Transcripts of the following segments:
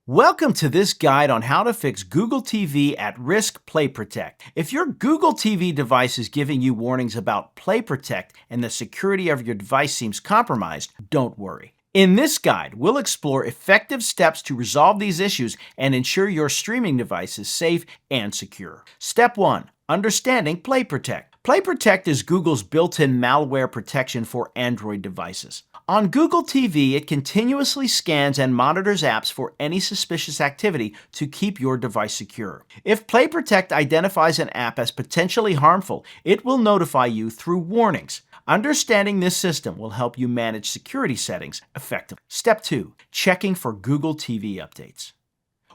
Welcome to this guide on how to fix Google TV at risk Play Protect. If your Google TV device is giving you warnings about Play Protect and the security of your device seems compromised, don't worry. In this guide, we'll explore effective steps to resolve these issues and ensure your streaming device is safe and secure. Step 1. Understanding Play Protect. Play Protect is Google's built-in malware protection for Android devices. On Google TV, it continuously scans and monitors apps for any suspicious activity to keep your device secure. If Play Protect identifies an app as potentially harmful, it will notify you through warnings. Understanding this system will help you manage security settings effectively. Step 2. Checking for Google TV updates.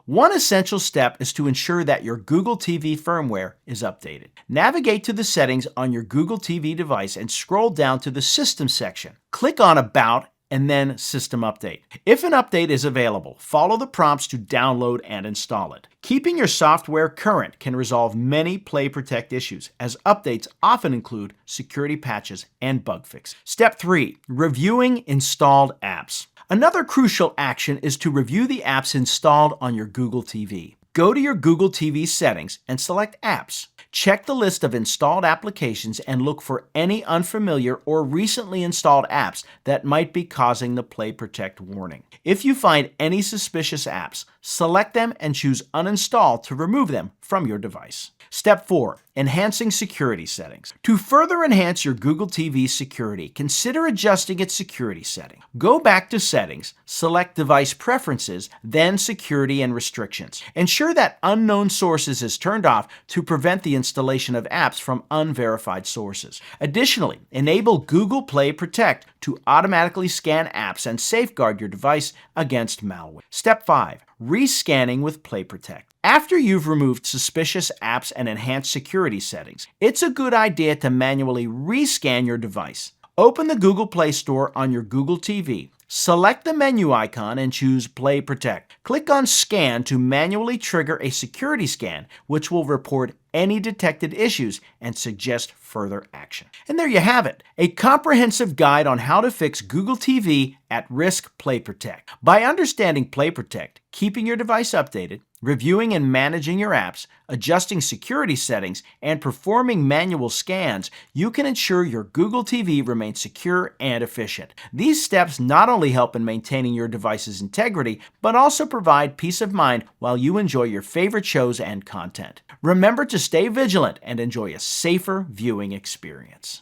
One essential step is to ensure that your Google TV firmware is updated. Navigate to the settings on your Google TV device and scroll down to the System section. Click on About and then System Update. If an update is available, follow the prompts to download and install it. Keeping your software current can resolve many Play Protect issues, as updates often include security patches and bug fixes. Step 3. Reviewing installed apps. Another crucial action is to review the apps installed on your Google TV. Go to your Google TV settings and select Apps. Check the list of installed applications and look for any unfamiliar or recently installed apps that might be causing the Play Protect warning. If you find any suspicious apps, select them and choose Uninstall to remove them from your device. Step 4. Enhancing security settings. To further enhance your Google TV security, consider adjusting its security setting. Go back to Settings, select Device Preferences, then Security and Restrictions. Ensure that Unknown Sources is turned off to prevent the installation of apps from unverified sources. Additionally, enable Google Play Protect to automatically scan apps and safeguard your device against malware. Step 5. Rescanning with Play Protect. After you've removed suspicious apps and enhanced security settings, it's a good idea to manually rescan your device. Open the Google Play Store on your Google TV. Select the menu icon and choose Play Protect. Click on Scan to manually trigger a security scan, which will report any detected issues and suggest further action. And there you have it, a comprehensive guide on how to fix Google TV at risk Play Protect. By understanding Play Protect, keeping your device updated, reviewing and managing your apps, adjusting security settings, and performing manual scans, you can ensure your Google TV remains secure and efficient. These steps not only help in maintaining your device's integrity, but also provide peace of mind while you enjoy your favorite shows and content. Remember to stay vigilant and enjoy a safer viewing experience.